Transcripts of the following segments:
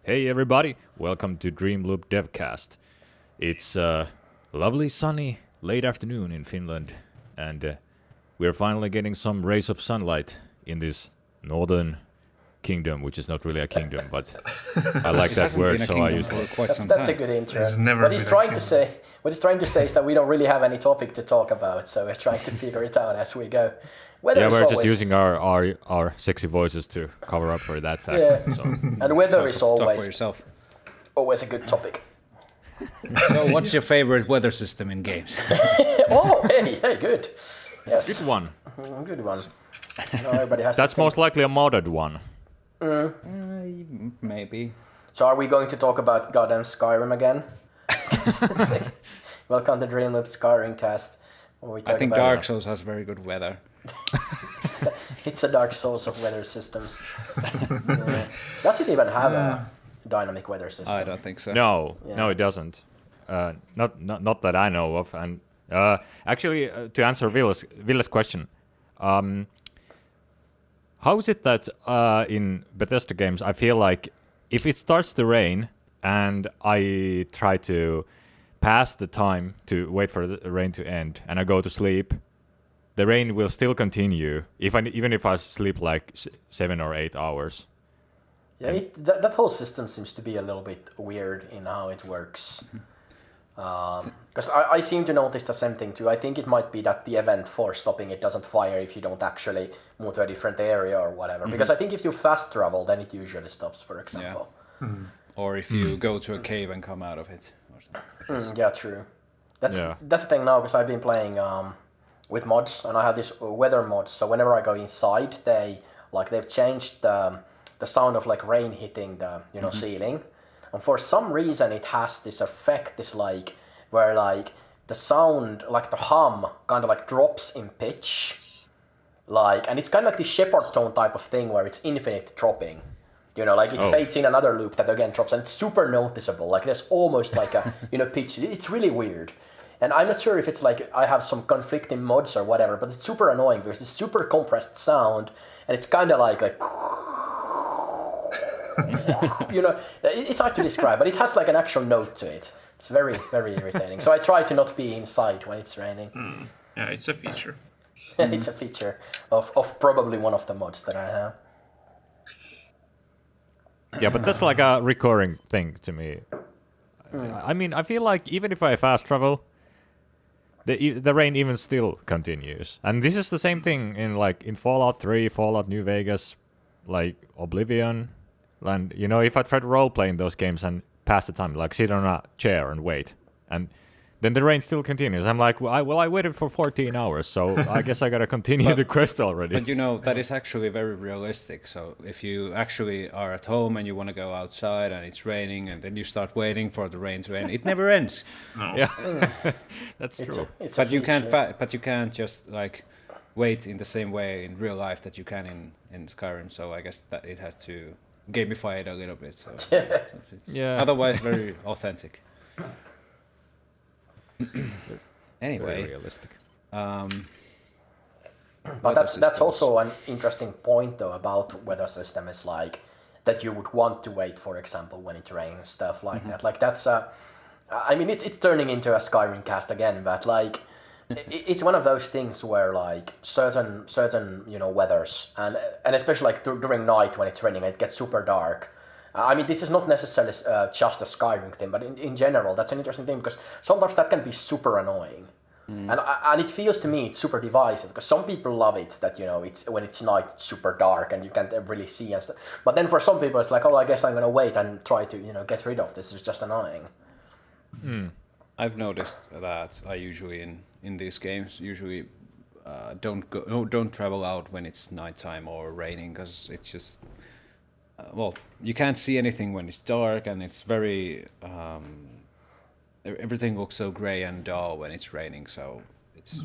Hey everybody, welcome to Dreamloop DevCast. It's lovely sunny late afternoon in Finland, and we're finally getting some rays of sunlight in this northern kingdom, which is not really a kingdom, but I like that word, so I use it. That's a good intro. It's never What he's been a trying to kingdom. say, what he's trying to say is that we don't really have any topic to talk about, so we're trying to figure it out as we go. Weather Yeah, is we're just always- using our sexy voices to cover up for that fact. Yeah. So. and weather is Talk for always yourself. always a good topic. So, what's your favorite weather system in games? Oh, hey, good. Yes, Good one. good one. No, everybody has. That's to think. most likely a modded one. Maybe. So, are we going to talk about goddamn Skyrim again? Welcome to Dreamloop Skyrim cast. where we I talk think about- Dark Souls has very good weather. It's a Dark Souls of weather systems. Yeah. Does it even have a dynamic weather system? I don't think so. No, Yeah. no, it doesn't. Not that I know of. And actually, to answer Ville's question, how is it that in Bethesda games I feel like if it starts to rain and I try to pass the time to wait for the rain to end and I go to sleep, the rain will still continue even if I sleep like 7 or 8 hours. Yeah, that whole system seems to be a little bit weird in how it works. Because I seem to notice the same thing too. I think it might be that the event for stopping it doesn't fire if you don't actually move to a different area or whatever. Because I think if you fast travel, then it usually stops, for example. Or if you go to a cave and come out of it. Or something. Yeah, true. That's Yeah. the thing now, because I've been playing with mods, and I have this weather mod. So whenever I go inside, they've changed the sound of like rain hitting the ceiling, and for some reason it has this effect, this like where like the sound, like the hum, kind of like drops in pitch, like, and it's kind of like this shepherd tone type of thing where it's infinite dropping. Like it Oh. fades in another loop that again drops, and it's super noticeable. Like there's almost like a pitch. It's really weird, and I'm not sure if it's like I have some conflicting mods or whatever, but it's super annoying because it's super compressed sound, and it's kind of like it's hard to describe, but it has like an actual note to it. It's very, very irritating. So I try to not be inside when it's raining. Yeah, it's a feature. It's a feature of probably one of the mods that I have. Yeah, but that's like a recurring thing to me. I mean, I feel like even if I fast travel, the rain even still continues. And this is the same thing in Fallout 3, Fallout New Vegas, like Oblivion. And if I try to roleplay in those games and pass the time, like sit on a chair and wait, and then the rain still continues. I'm like, I waited for 14 hours, so I guess I gotta continue the quest already. But that is actually very realistic. So if you actually are at home and you want to go outside and it's raining and then you start waiting for the rain to end, it never ends. Yeah, that's true. It's a But you can't feature. but you can't just like wait in the same way in real life that you can in Skyrim. So I guess that it had to gamify it a little bit. So Yeah. otherwise very authentic. Very Anyway, realistic. But that's also an interesting point though about weather system is like that you would want to wait, for example, when it rains and stuff like that. Like that's I mean it's turning into a Skyrim cast again, but like it's one of those things where like certain weathers and especially like during night when it's raining, it gets super dark. I mean, this is not necessarily just a Skyrim thing, but in general, that's an interesting thing because sometimes that can be super annoying. And it feels to me it's super divisive because some people love it that it's when it's night it's super dark and you can't really see and stuff. But then for some people it's like, oh, I guess I'm gonna wait and try to get rid of this. It's just annoying. I've noticed that I usually in these games don't travel out when it's nighttime or raining because it's just you can't see anything when it's dark and it's very everything looks so gray and dull when it's raining, so it's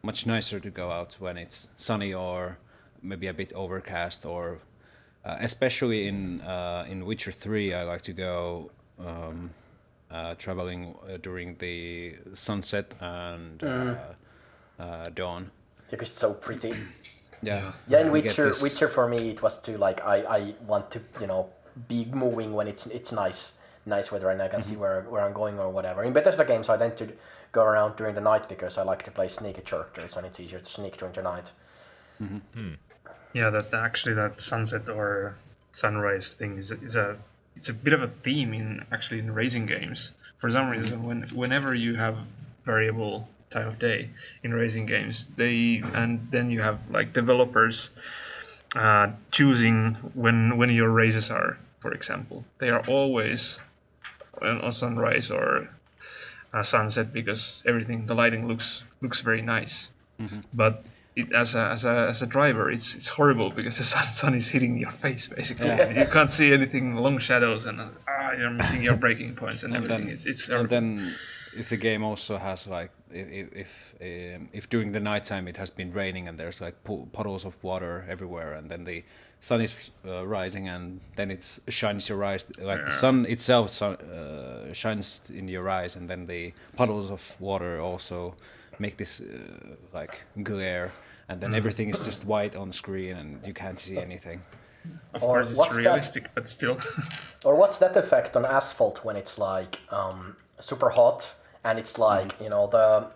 much nicer to go out when it's sunny or maybe a bit overcast or especially in Witcher 3 I like to go traveling during the sunset and dawn. Because it's so pretty. Yeah. Yeah, in you get Witcher, this- Witcher for me it was too like I want to be moving when it's nice weather and I can see where I'm going or whatever. In Bethesda games, I tend to go around during the night because I like to play sneaky characters and it's easier to sneak during the night. Yeah, that sunset or sunrise thing is it's a bit of a theme in racing games. For some reason, whenever you have variable time of day in racing games, then you have like developers choosing when your races are. For example, they are always on sunrise or sunset because the lighting looks very nice. But as a driver, it's horrible because the sun is hitting your face basically. Yeah. You can't see anything, long shadows, and you're missing your braking points and everything. It's horrible. And then if the game also has like if during the nighttime it has been raining and there's like puddles of water everywhere, and then the sun is rising and then it shines your eyes, like the sun itself shines in your eyes, and then the puddles of water also make this like glare, and then everything is just white on screen and you can't see anything. Of course, it's realistic, but still. Or what's that effect on asphalt when it's like super hot and it's like the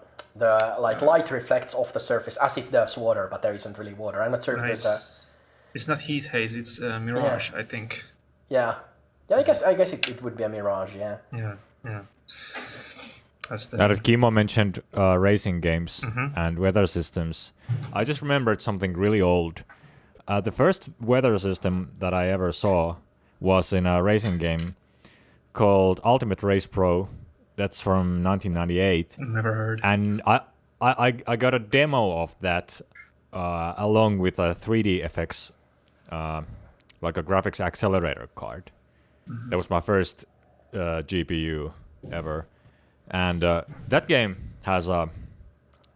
like light reflects off the surface as if there's water, but there isn't really water. I'm not sure if there's a. It's not heat haze. It's mirage, I think. Yeah. I guess it would be a mirage. Yeah. Yeah. Now that Kimmo mentioned racing games and weather systems, I just remembered something really old. The first weather system that I ever saw was in a racing game called Ultimate Race Pro. That's from 1998. Never heard. And I got a demo of that along with a 3D effects, like a graphics accelerator card. That was my first GPU ever. And that game has a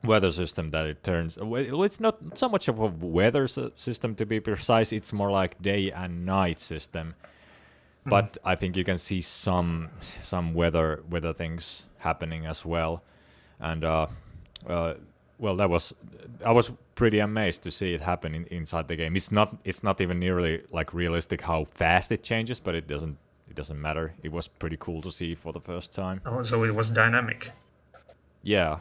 weather system that it turns. Well, it's not so much of a weather system to be precise. It's more like day and night system. But I think you can see some weather things happening as well. And I was pretty amazed to see it happen inside the game. It's not even nearly like realistic how fast it changes, but it doesn't matter. It was pretty cool to see for the first time. Oh, so it was dynamic. Yeah.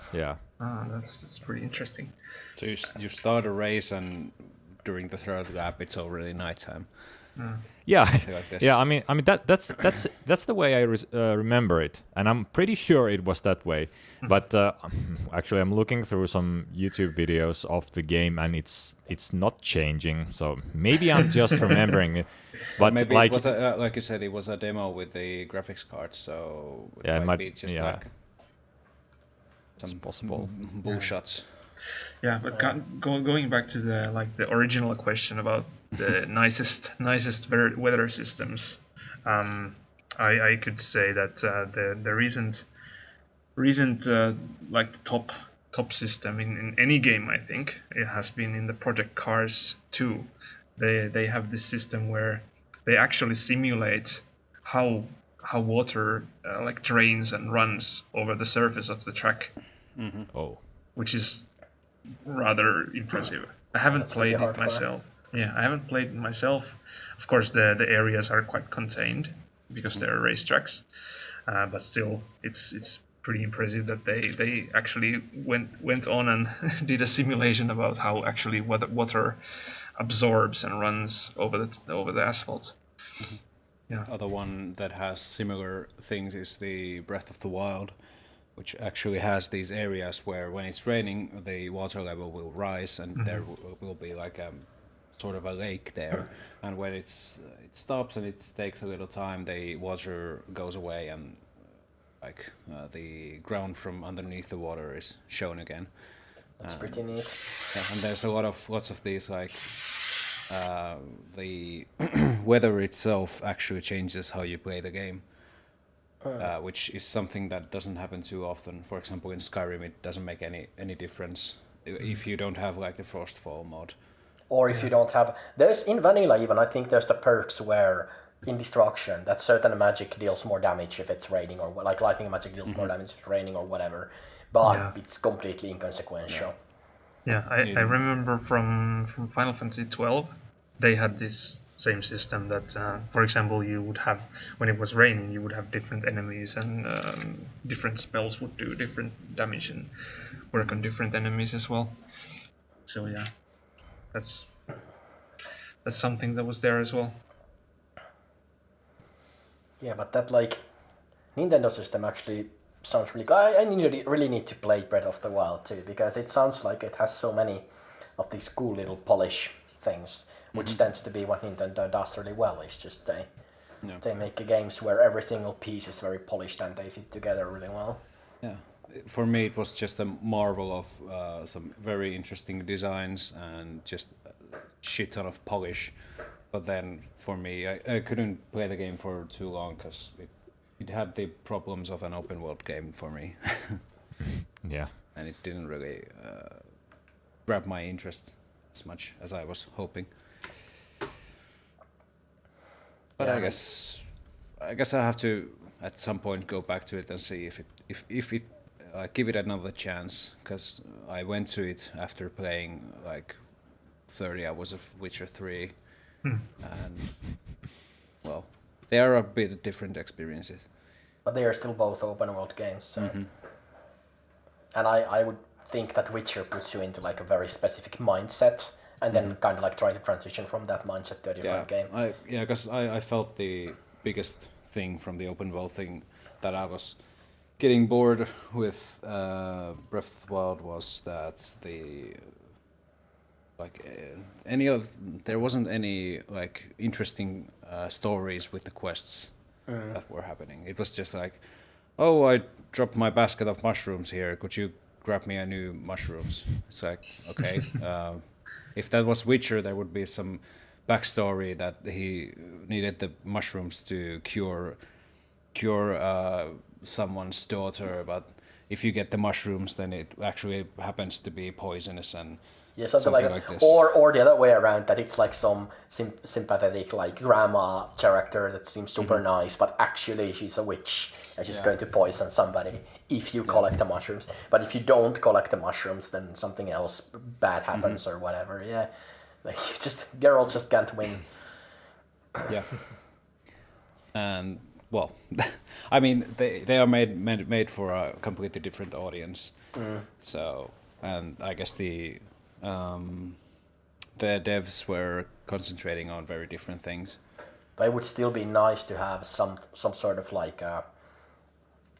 That's pretty interesting. So you start a race and during the third lap it's already nighttime. Yeah, like this. yeah. I mean that's the way I remember it, and I'm pretty sure it was that way. But actually, I'm looking through some YouTube videos of the game, and it's not changing. So maybe I'm just remembering it. But maybe like it was like you said, it was a demo with the graphics card, so it might be just like some possible bull shots. Yeah, but going back to the original question about the nicest weather systems, I could say that the recent like the top system in any game, I think it has been in the Project Cars 2. They have this system where they actually simulate how water like drains and runs over the surface of the track. Oh, which is rather impressive. I haven't played it myself. Yeah, I haven't played it myself. Of course, the areas are quite contained because they're racetracks, but still, it's pretty impressive that they actually went on and did a simulation about how actually water absorbs and runs over the asphalt. Yeah. Other one that has similar things is the Breath of the Wild, which actually has these areas where when it's raining, the water level will rise and there will be like a sort of a lake there. And when it stops and it takes a little time, the water goes away and the ground from underneath the water is shown again. That's pretty neat. Yeah, and there's lots of these like the weather itself actually changes how you play the game. Which is something that doesn't happen too often. For example, in Skyrim, it doesn't make any difference if you don't have like the Frostfall mod. Or if you don't have... There's in vanilla even, I think there's the perks where in Destruction that certain magic deals more damage if it's raining, or like lightning magic deals more damage if it's raining or whatever. But it's completely inconsequential. Yeah, I remember from Final Fantasy 12, they had this same system that, for example, you would have, when it was raining, you would have different enemies and different spells would do different damage and work on different enemies as well. So yeah, that's something that was there as well. Yeah, but that like Nintendo system actually sounds really good. I really need to play Breath of the Wild too, because it sounds like it has so many of these cool little polish things, which tends to be what Nintendo does really well. It's just they make games where every single piece is very polished and they fit together really well. Yeah, for me it was just a marvel of some very interesting designs and just a shit ton of polish. But then for me, I couldn't play the game for too long because it had the problems of an open world game for me. Yeah. And it didn't really grab my interest as much as I was hoping. But Yeah. I guess I have to at some point go back to it and see if it give it another chance, because I went to it after playing like 30 hours of Witcher 3. And well, they are a bit different experiences. But they are still both open world games. So. And I would think that Witcher puts you into like a very specific mindset, and then kind of like try to transition from that mindset to a different game. Because I felt the biggest thing from the open world thing that I was getting bored with Breath of the Wild was that there wasn't any like interesting stories with the quests that were happening. It was just like, oh, I dropped my basket of mushrooms here. Could you grab me a new mushrooms? It's like, okay. If that was Witcher, there would be some backstory that he needed the mushrooms to cure someone's daughter, but if you get the mushrooms, then it actually happens to be poisonous and Yeah, something like this. Or the other way around, that it's like some sympathetic like grandma character that seems super nice, but actually she's a witch and she's going to poison somebody if you collect the mushrooms. But if you don't collect the mushrooms, then something else bad happens or whatever. Yeah, like Geralt just can't win. Yeah. And well, I mean they are made for a completely different audience. So, and I guess the devs were concentrating on very different things. But it would still be nice to have some sort of like a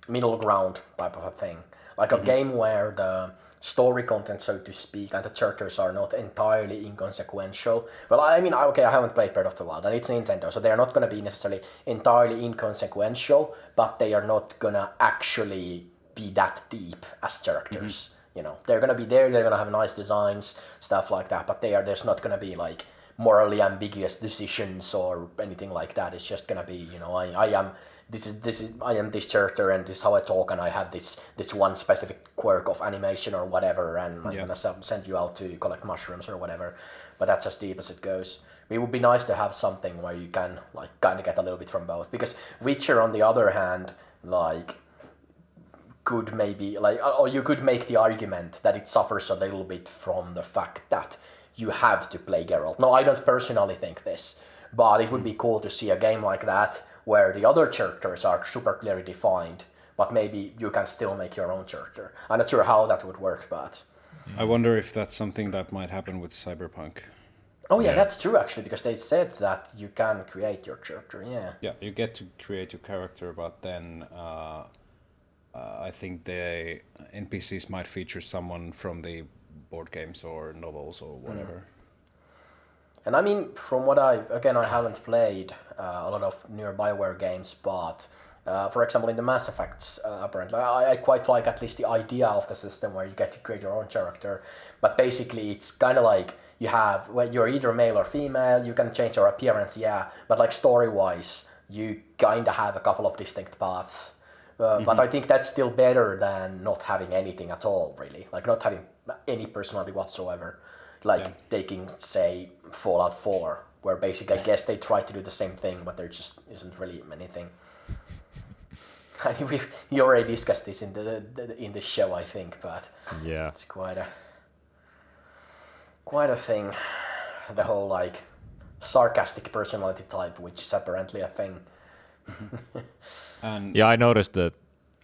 middle ground type of a thing, like a game where the story content, so to speak, and the characters are not entirely inconsequential. Well, I mean, I haven't played Breath of the Wild, and it's Nintendo, so they are not going to be necessarily entirely inconsequential, but they are not going to actually be that deep as characters. You know, they're going to be there, they're going to have nice designs, stuff like that, but there's not going to be like morally ambiguous decisions or anything like that. It's just going to be, you know, I am this character and this is how I talk, and I have this one specific quirk of animation or whatever, and I'm gonna send you out to collect mushrooms or whatever. But that's as deep as it goes. It would be nice to have something where you can like kind of get a little bit from both, because Witcher, on the other hand, like could maybe like, or you could make the argument that it suffers a little bit from the fact that you have to play Geralt. No, I don't personally think this, but it would be cool to see a game like that where the other characters are super clearly defined, but maybe you can still make your own character. I'm not sure how that would work, but... I wonder if that's something that might happen with Cyberpunk. Oh yeah, that's true actually, because they said that you can create your character, yeah. Yeah, you get to create your character, but then I think the NPCs might feature someone from the board games or novels or whatever. And I mean, from what I haven't played a lot of newer BioWare games, but for example, in the Mass Effects, apparently, I quite like at least the idea of the system where you get to create your own character. But basically, it's kind of like you're either male or female, you can change your appearance, but like story-wise, you kind of have a couple of distinct paths. But I think that's still better than not having anything at all, really. Like not having any personality whatsoever. Like taking, say, Fallout 4, where basically I guess they try to do the same thing, but there just isn't really anything. I mean, we already discussed this in the show, I think, but it's quite a thing. The whole like sarcastic personality type, which is apparently a thing. And Yeah, I noticed that.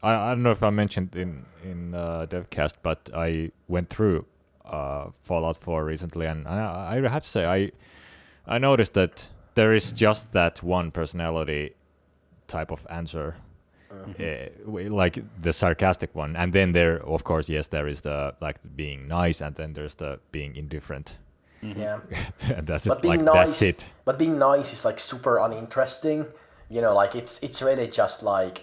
I don't know if I mentioned in DevCast, but I went through Fallout 4 recently, and I have to say I noticed that there is just that one personality type of answer, like the sarcastic one, and then there, of course, yes, there is the like being nice, and then there's the being indifferent. Yeah. And that's But it. being Like nice, that's it. But being nice is like super uninteresting. You know, like it's really just like,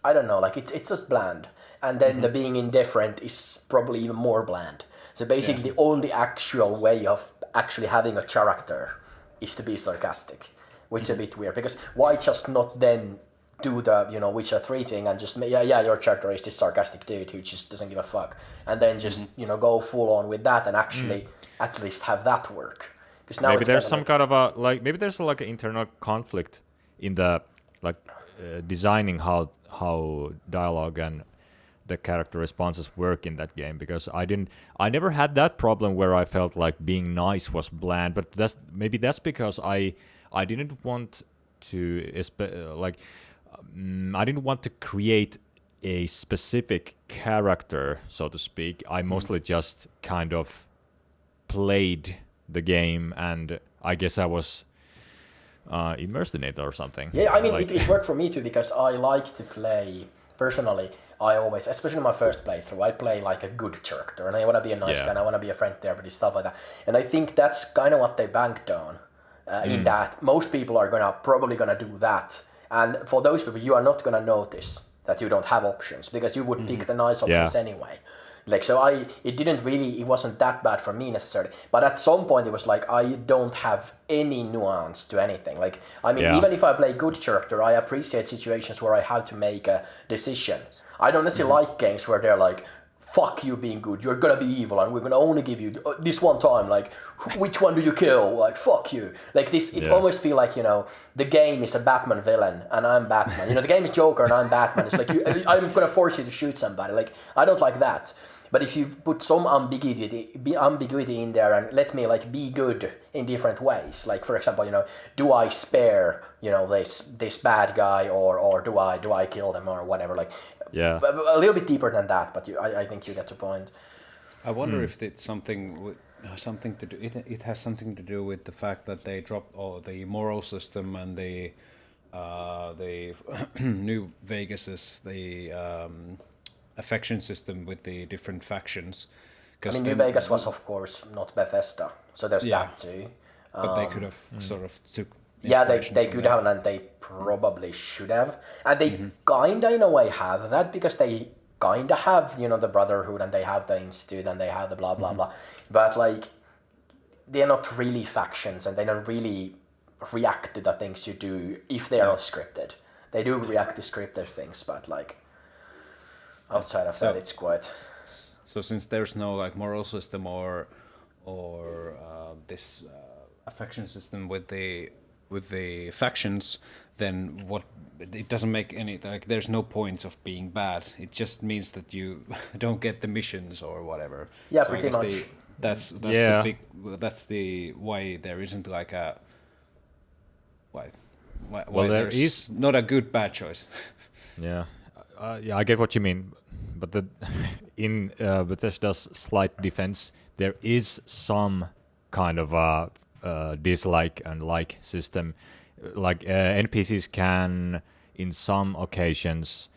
I don't know, like it's just bland. And then the being indifferent is probably even more bland. So basically, the only actual way of actually having a character is to be sarcastic, which is a bit weird. Because why just not then do the Witcher 3 thing and just your character is this sarcastic dude who just doesn't give a fuck, and then just go full on with that and actually at least have that work. Because now Maybe it's there's kind some kind of a like maybe there's like an internal conflict in the like designing how dialogue and the character responses work in that game, because I never had that problem where I felt like being nice was bland, but that's because I didn't want to I didn't want to create a specific character, so to speak. I mostly just kind of played the game, and I guess I was immersed in it or something. Yeah, I mean, Like- it worked for me too, because I like to play, personally, I always, especially my first playthrough, I play like a good character, and I want to be a nice guy, and I want to be a friend to everybody, stuff like that. And I think that's kind of what they banked on, in that most people are probably gonna do that. And for those people, you are not gonna notice that you don't have options, because you would pick the nice options anyway. Like, so it wasn't that bad for me necessarily. But at some point it was like, I don't have any nuance to anything. Like, I mean, even if I play good character, I appreciate situations where I have to make a decision. I don't necessarily like games where they're like, fuck you being good, you're gonna be evil, and we're gonna only give you this one time, like, which one do you kill? Like, fuck you. Like, this, it almost feel like, the game is a Batman villain, and I'm Batman. The game is Joker, and I'm Batman. It's like, I'm gonna force you to shoot somebody. Like, I don't like that. But if you put some ambiguity in there and let me like be good in different ways, like for example, do I spare this bad guy, or do I kill them or whatever? Like, a little bit deeper than that. But I think you get the point. I wonder if it's something to do. It has something to do with the fact that they dropped all the moral system and the New Vegas's affection system with the different factions. I mean, New Vegas was, of course, not Bethesda, so there's that too. But they could have sort of took. Yeah, they could have, and they probably should have. And they kinda, in a way, have that, because they kinda have, the Brotherhood, and they have the Institute, and they have the blah, blah, blah. But, like, they're not really factions, and they don't really react to the things you do if they are not scripted. They do react to scripted things, but, like, outside of that, it's quite... So since there's no like moral system or this affection system with the factions, then it doesn't make any, like, there's no point of being bad. It just means that you don't get the missions or whatever. Yeah, so pretty much. That's the big, that's the why there isn't like a why there there's is not a good bad choice. Yeah, I get what you mean, but in Bethesda's slight defense, there is some kind of dislike and like system. Like NPCs can, in some occasions,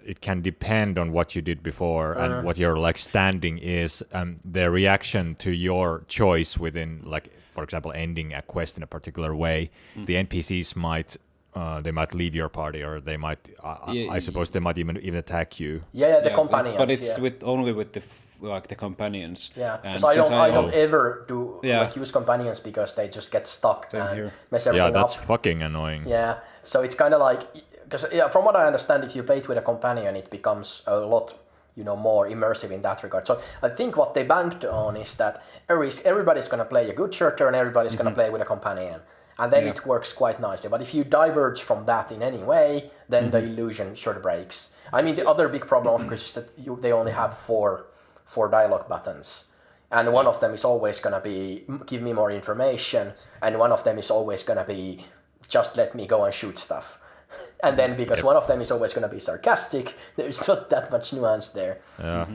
it can depend on what you did before and what your like standing is, and their reaction to your choice within, like, for example, ending a quest in a particular way. The NPCs might leave your party, or they might I suppose they might even attack you. The companions. But it's only with the companions. Yeah, and because I don't ever do use companions, because they just get stuck Same and here. mess everything up. Yeah, that's fucking annoying. Yeah, so it's kind of like, because from what I understand, if you play it with a companion, it becomes a lot more immersive in that regard. So I think what they banked on is that everybody's going to play a good character, and everybody's going to play with a companion. And then it works quite nicely. But if you diverge from that in any way, then the illusion sort of breaks. I mean, the other big problem, of course, is that they only have four dialogue buttons. and one of them is always gonna be give me more information, and one of them is always gonna be just let me go and shoot stuff. And then because one of them is always gonna be sarcastic, there's not that much nuance there. Yeah.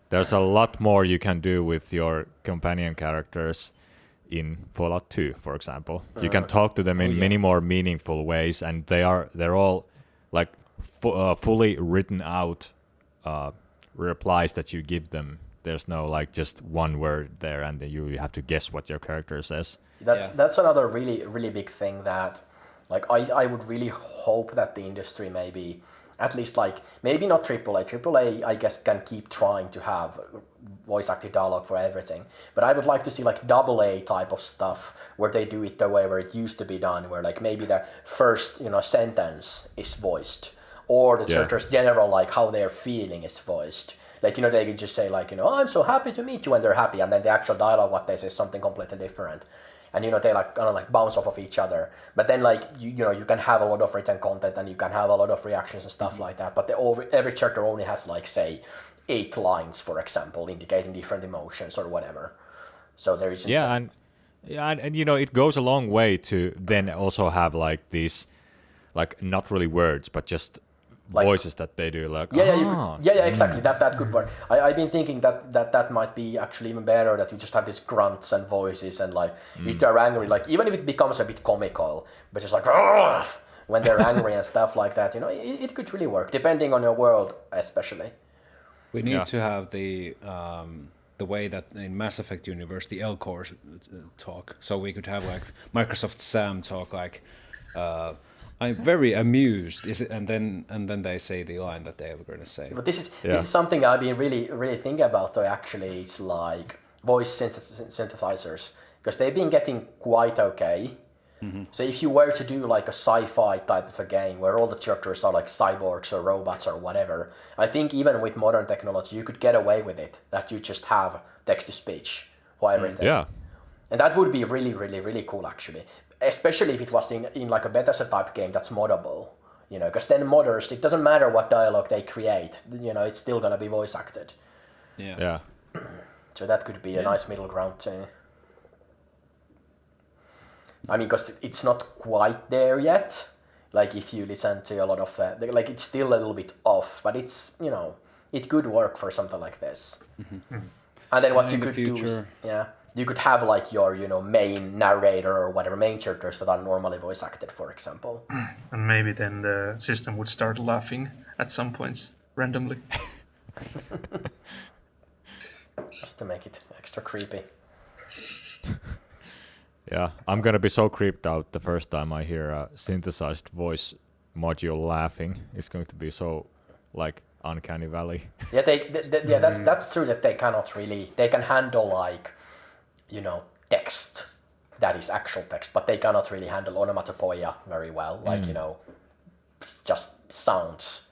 There's a lot more you can do with your companion characters in Fallout 2, for example. You can talk to them in many more meaningful ways, and they're all like fully written out replies that you give them. There's no like just one word there, and then you have to guess what your character says. That's another really big thing that, like, I would really hope that the industry maybe, at least like, maybe not AAA. AAA, I guess, can keep trying to have voice-acted dialogue for everything. But I would like to see like AA type of stuff where they do it the way where it used to be done, where like maybe the first, sentence is voiced, or the character's general, like how they're feeling is voiced. Like, they could just say like, oh, I'm so happy to meet you, and they're happy, and then the actual dialogue, what they say, is something completely different. And they like kind of like bounce off of each other. But then like you can have a lot of written content, and you can have a lot of reactions and stuff like that. But every character only has like, say, 8 lines, for example, indicating different emotions or whatever. So there is and it goes a long way to then also have like these, like not really words, but just like voices that they do, like exactly, that could work. I've been thinking that might be actually even better, that you just have these grunts and voices, and like if they're angry, like even if it becomes a bit comical, but just like when they're angry and stuff like that, it could really work depending on your world, especially. We need to have the way that in Mass Effect universe the L-Core talk, so we could have like Microsoft Sam talk like I'm very amused. And then they say the line that they were going to say. But this is something I've been really thinking about. Though actually, it's like voice synthesizers, because they've been getting quite okay. Mm-hmm. So if you were to do like a sci-fi type of a game where all the characters are like cyborgs or robots or whatever, I think even with modern technology you could get away with it. That you just have text to speech for everything. Yeah. And that would be really cool actually. Especially if it was in like a Bethesda type game that's moddable, because then modders, it doesn't matter what dialogue they create, it's still gonna be voice acted. Yeah. So that could be a nice middle ground too. I mean, because it's not quite there yet. Like if you listen to a lot of like it's still a little bit off, but it's it could work for something like this. Mm-hmm. And then what you could do is you could have like your main narrator or whatever, main characters that are normally voice acted, for example. And maybe then the system would start laughing at some points randomly. Just to make it extra creepy. Yeah, I'm gonna be so creeped out the first time I hear a synthesized voice module laughing. It's going to be so like uncanny valley. Yeah, that's true that they cannot really. They can handle like text that is actual text, but they cannot really handle onomatopoeia very well, like just sounds.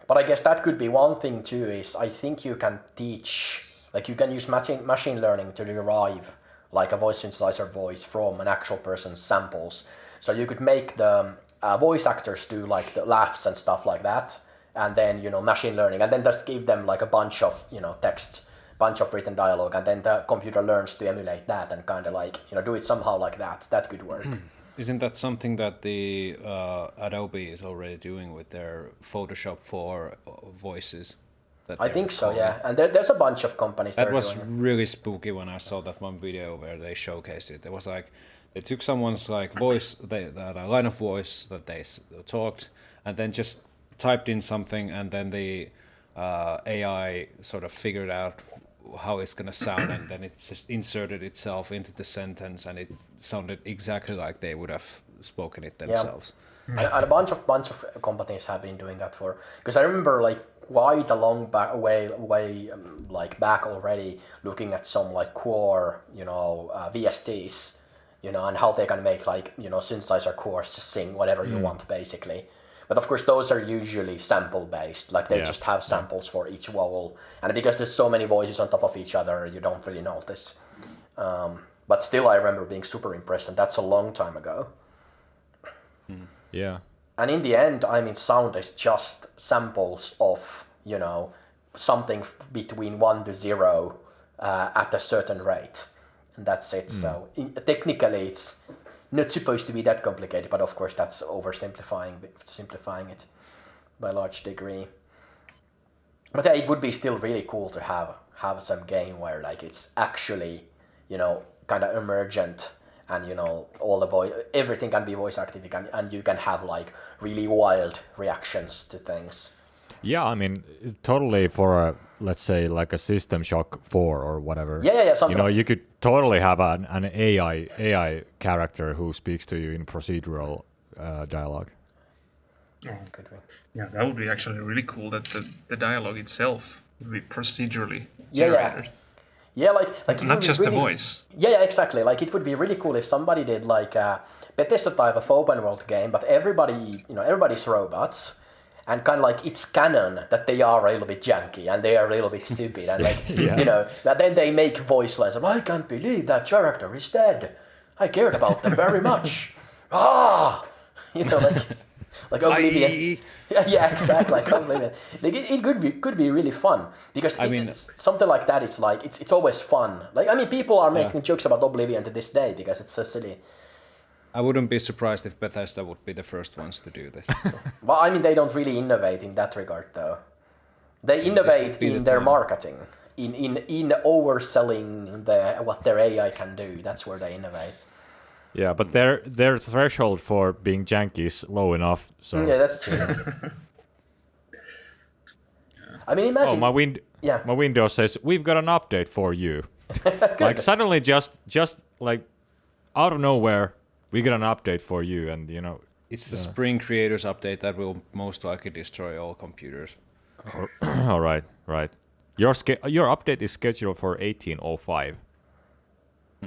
But I guess that could be one thing too, is I think you can teach, like you can use machine learning to derive like a voice synthesizer voice from an actual person's samples. So you could make the voice actors do like the laughs and stuff like that, and then machine learning, and then just give them like a bunch of text, bunch of written dialogue, and then the computer learns to emulate that and kind of like do it somehow like that. That could work. Isn't that something that the Adobe is already doing with their Photoshop for voices? I think so, yeah. And there's a bunch of companies that was really spooky when I saw that one video where they showcased it. It was like they took someone's like voice, a line of voice that they talked, and then just typed in something, and then the AI sort of figured out how it's gonna sound, and then it just inserted itself into the sentence, and it sounded exactly like they would have spoken it themselves. Yeah. And a bunch of companies have been doing that for, because I remember like quite a long way like back already, looking at some like core VSTs, and how they can make like synthesizer cores to sing whatever you want basically. But of course those are usually sample based, like they just have samples for each vowel, and because there's so many voices on top of each other, you don't really notice. But still I remember being super impressed, and that's a long time ago. Yeah. And in the end, I mean, sound is just samples of, something between 1 to 0, at a certain rate, and that's it. So technically, it's not supposed to be that complicated, but of course, that's simplifying it by a large degree. But yeah, it would be still really cool to have some game where like it's actually, kind of emergent, and all the everything can be voice acted, and you can have like really wild reactions to things. Yeah, I mean, totally for let's say like a System Shock 4 or whatever. Yeah. Something. You could totally have an AI character who speaks to you in procedural dialogue. Oh, Could be. yeah, that would be actually really cool. That the dialogue itself would be procedurally Yeah. generated. Yeah, like it Not would be just the really, voice. Yeah, exactly. Like it would be really cool if somebody did like a Bethesda type of open world game, but everybody's robots, and kind of like it's canon that they are a little bit janky and they are a little bit stupid, and like but then they make voice lines of I can't believe that character is dead. I cared about them very much. Like Oblivion. Yeah, exactly. Like Oblivion. Like it could be really fun because something like that is like it's always fun. Like people are making jokes about Oblivion to this day because it's so silly. I wouldn't be surprised if Bethesda would be the first ones to do this. Well, they don't really innovate in that regard though. They innovate in their marketing, in overselling what their AI can do. That's where they innovate. Yeah, but their threshold for being janky is low enough. So yeah, that's true. Imagine. My Windows says we've got an update for you. Like suddenly, just like out of nowhere, we got an update for you, and It's the Spring Creators update that will most likely destroy all computers. All right. Your update is scheduled for 18:05.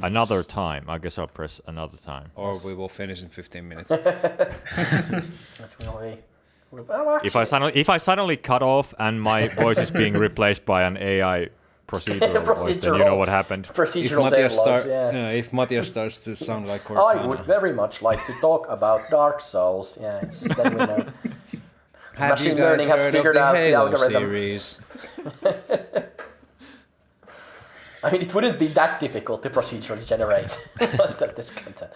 Another time. I guess I'll press another time. Or we will finish in 15 minutes. That's really. If I suddenly cut off and my voice is being replaced by an AI procedural voice, then you know what happened. Procedural dialogues, if Matias starts to sound like Cortana. I would very much like to talk about Dark Souls. Yeah, it's just that we know. Machine learning has figured out the algorithm. Series? It wouldn't be that difficult to procedurally generate this content.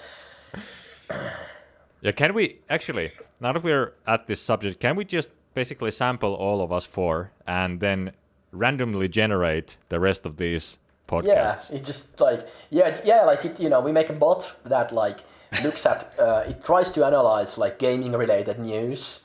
Yeah, can we actually, now that we're at this subject, can we just basically sample all of us four and then randomly generate the rest of these podcasts? Yeah, it just we make a bot that looks at, it tries to analyze gaming related news.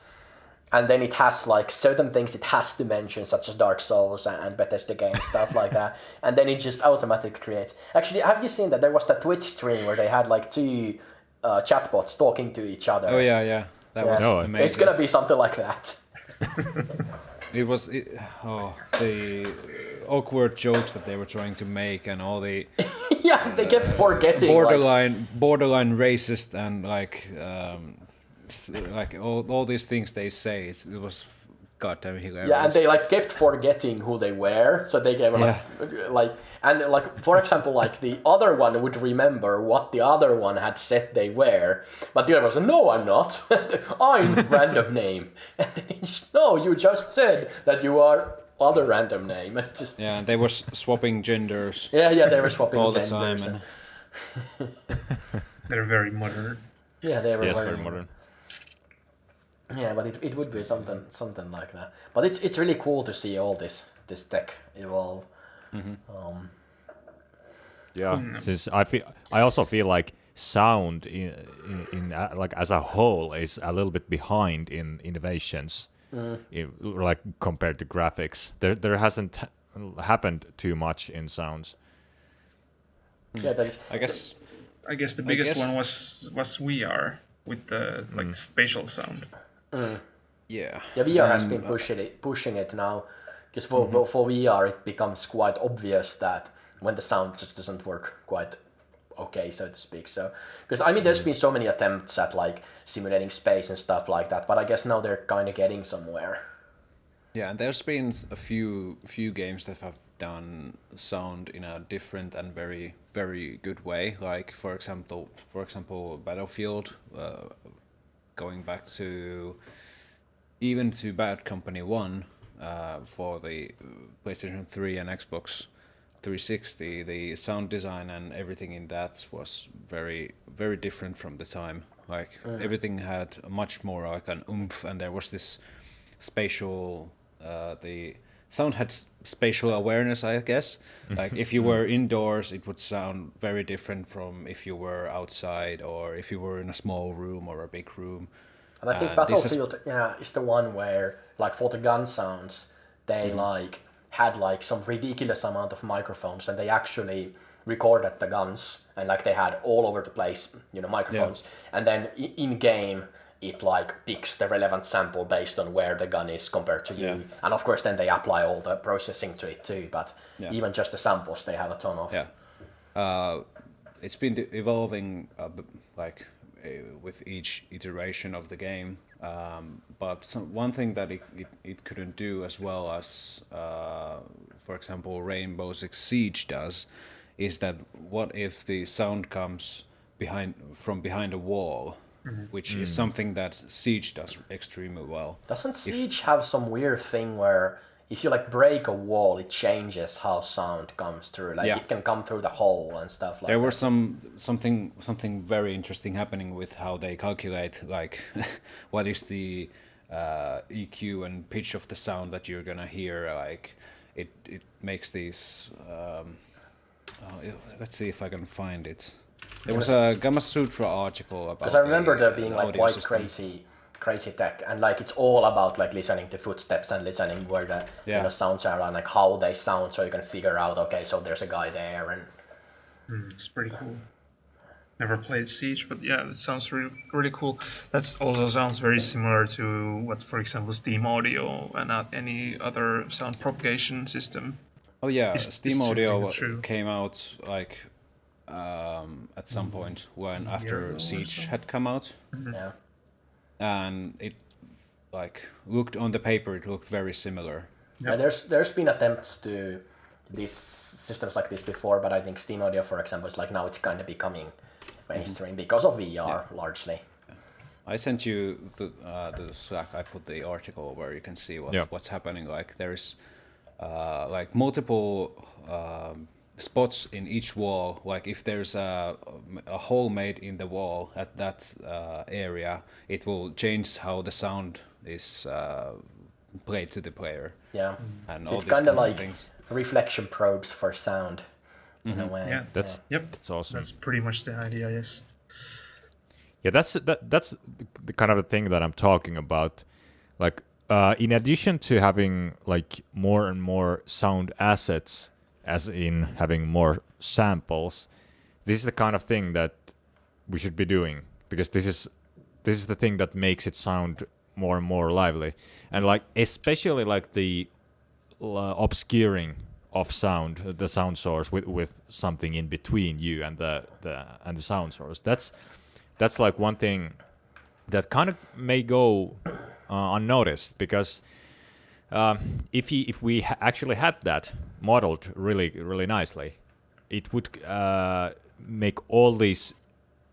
And then it has certain things it has to mention, such as Dark Souls and Bethesda games, stuff like that. And then it just automatically creates. Actually, have you seen that there was that Twitch stream where they had two chatbots talking to each other? Oh yeah. That was amazing. It's gonna be something like that. It was the awkward jokes that they were trying to make and all the they kept forgetting borderline racist and all these things they say. It was goddamn hilarious. Yeah, and they kept forgetting who they were, so they gave for example, the other one would remember what the other one had said they were, but the other was no, I'm not. I'm random name, and then he just no, you just said that you are other random name, and just and they were swapping genders. Yeah, they were swapping all genders the time. They're very modern. Yeah, they were very modern. Yeah, but it would be something like that. But it's really cool to see all this tech evolve. Mm-hmm. Since I also feel like sound in as a whole is a little bit behind in innovations, compared to graphics. There hasn't happened too much in sounds. Yeah, that is. I guess the biggest one was VR with the spatial sound. Yeah, VR has been pushing it now, because for VR it becomes quite obvious that when the sound just doesn't work quite okay, so to speak. So because there's been so many attempts at simulating space and stuff like that, but I guess now they're kind of getting somewhere. Yeah, and there's been a few games that have done sound in a different and very, very good way. Like for example, Battlefield. Going back to Bad Company 1 for the PlayStation 3 and Xbox 360, the sound design and everything in that was very, very different from the time. Like everything had much more like an oomph, and there was this spatial. The sound had spatial awareness, I guess. Like if you were indoors, it would sound very different from if you were outside or if you were in a small room or a big room. And I think Battlefield is the one where, like, for the gun sounds, they like had like some ridiculous amount of microphones, and they actually recorded the guns, and like they had all over the place, microphones, and then in game it like picks the relevant sample based on where the gun is compared to you, and of course then they apply all the processing to it too. But even just the samples, they have a ton of. It's been evolving with each iteration of the game, but one thing that it couldn't do as well as, for example, Rainbow Six Siege does, is that what if the sound comes from behind a wall, which is something that Siege does extremely well. Doesn't Siege have some weird thing where if you like break a wall, it changes how sound comes through? Like it can come through the hole and stuff like that. There was something very interesting happening with how they calculate like what is the EQ and pitch of the sound that you're gonna hear. Like it makes these. Let's see if I can find it. There was a Gamma Sutra article about. Because I remember there being like quite crazy tech, and like it's all about like listening to footsteps and listening where the sounds are and like how they sound, so you can figure out, okay, so there's a guy there, and it's pretty cool. Never played Siege, but yeah, that sounds really, really cool. That also sounds very similar to what, for example, Steam Audio and any other sound propagation system. Oh yeah, Steam Audio came out like at some point when after Siege had come out. Yeah. And it like looked on the paper, it looked very similar. Yeah, there's been attempts to these systems like this before, but I think Steam Audio, for example, is like now it's kind of becoming mainstream because of VR largely. I sent you the Slack. I put the article where you can see what's happening. Like there's like multiple spots in each wall. Like if there's a hole made in the wall at that area, it will change how the sound is played to the player. Yeah, and so all it's these kind of like things. reflection probes for sound in a way. Yeah, that's awesome. That's pretty much the idea. Yes. Yeah, that's the kind of the thing that I'm talking about. Like, in addition to having like more and more sound assets, as in having more samples, this is the kind of thing that we should be doing, because this is the thing that makes it sound more and more lively, and like especially like the obscuring of sound, the sound source with something in between you and the sound source. That's like one thing that kind of may go unnoticed, because if we actually had that modeled really nicely, it would make all these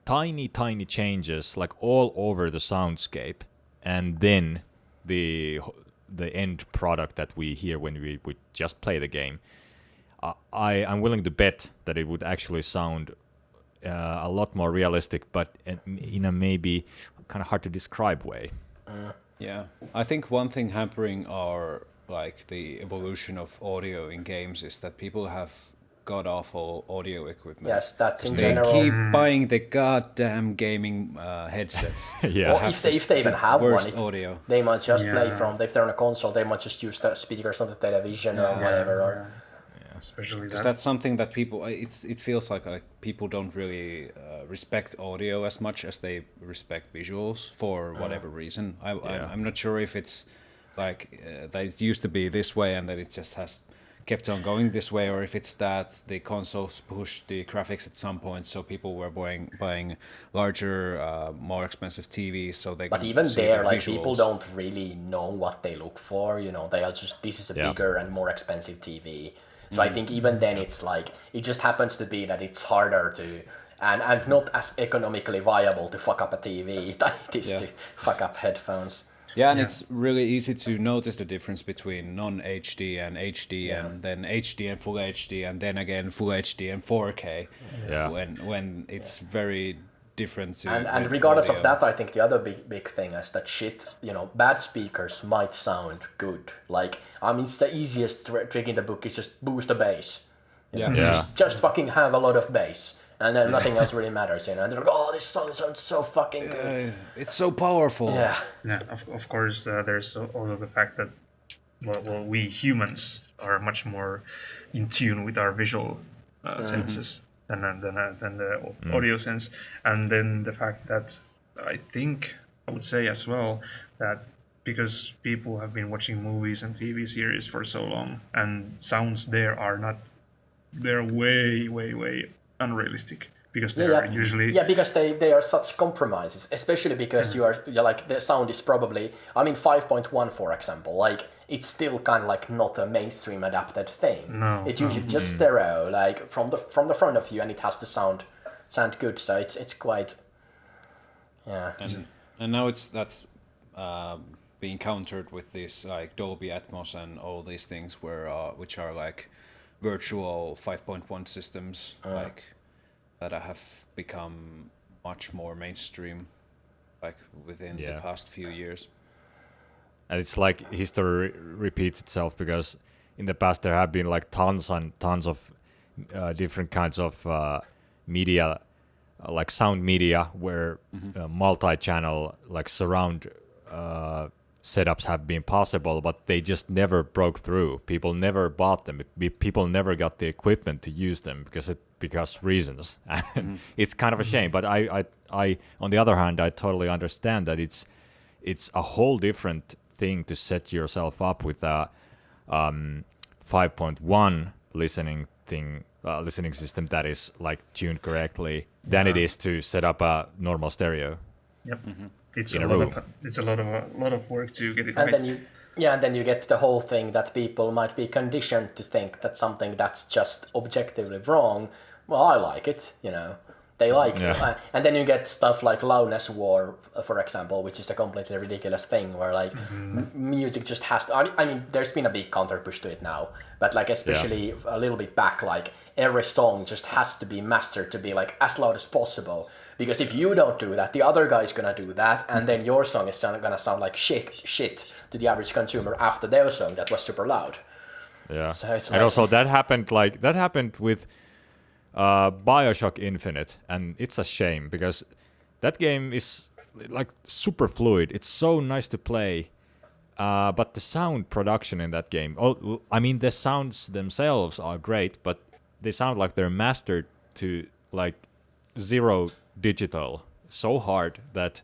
tiny changes like all over the soundscape, and then the end product that we hear when we just play the game, I'm willing to bet that it would actually sound a lot more realistic, but in a maybe kind of hard to describe way. Yeah, I think one thing hampering our like the evolution of audio in games is that people have god awful audio equipment. Yes, that's in they general. keep buying the goddamn gaming headsets. Yeah. Or if they even have worst one, audio. they might just play from. If they're on a console, they might just use the speakers on the television or whatever. Or Especially because that's something that people. It feels like people don't really respect audio as much as they respect visuals for whatever reason. I'm not sure if it's like that it used to be this way and that it just has kept on going this way, or if it's that the consoles pushed the graphics at some point, so people were buying larger, more expensive TVs, so they. But can even see there, the like visuals. people don't really know what they look for. They are just, this is a bigger and more expensive TV. So I think even then it's like, it just happens to be that it's harder to, and not as economically viable to fuck up a TV than it is to fuck up headphones. Yeah, and it's really easy to notice the difference between non-HD and HD, and then HD and Full HD, and then again Full HD and 4K. Yeah. When it's very different to. And regardless of that, I think the other big thing is that bad speakers might sound good. Like, I mean, it's the easiest trick in the book is just boost the bass. You know, just fucking have a lot of bass. And then nothing else really matters, And they're like, oh, this song sounds so fucking good. It's so powerful. Yeah. Yeah, of course, there's also the fact that, well, we humans are much more in tune with our visual senses than the audio sense. And then the fact that I would say as well that because people have been watching movies and TV series for so long, and sounds there are not, they're way, way, way unrealistic because they are usually because they are such compromises, especially because you're like the sound is probably 5.1 for example, like it's still kind of like not a mainstream adapted thing. It's usually just stereo, like from the front of you, and it has to sound good, so it's quite and now that's being countered with this like Dolby Atmos and all these things which are like virtual 5.1 systems like that have become much more mainstream like within the past few years. And it's like history repeats itself, because in the past there have been like tons and tons of different kinds of media, like sound media, where multi-channel like surround setups have been possible, but they just never broke through. People never bought them. People never got the equipment to use them because reasons. It's kind of a shame. But I on the other hand, I totally understand that it's a whole different thing to set yourself up with a 5.1 listening system that is like tuned correctly than it is to set up a normal stereo. Yep. It's a lot of work to get it right. And then you get the whole thing that people might be conditioned to think that something that's just objectively wrong. Well, I like it, They like it. And then you get stuff like loudness war, for example, which is a completely ridiculous thing where like music just has to. I mean, there's been a big counter push to it now, but like especially a little bit back, like every song just has to be mastered to be like as loud as possible. Because if you don't do that, the other guy is gonna do that, and then your song is gonna sound like shit to the average consumer after their song that was super loud. Yeah, so it's and also that happened with BioShock Infinite, and it's a shame because that game is like super fluid. It's so nice to play, but the sound production in that game, I mean the sounds themselves are great, but they sound like they're mastered to like zero digital so hard that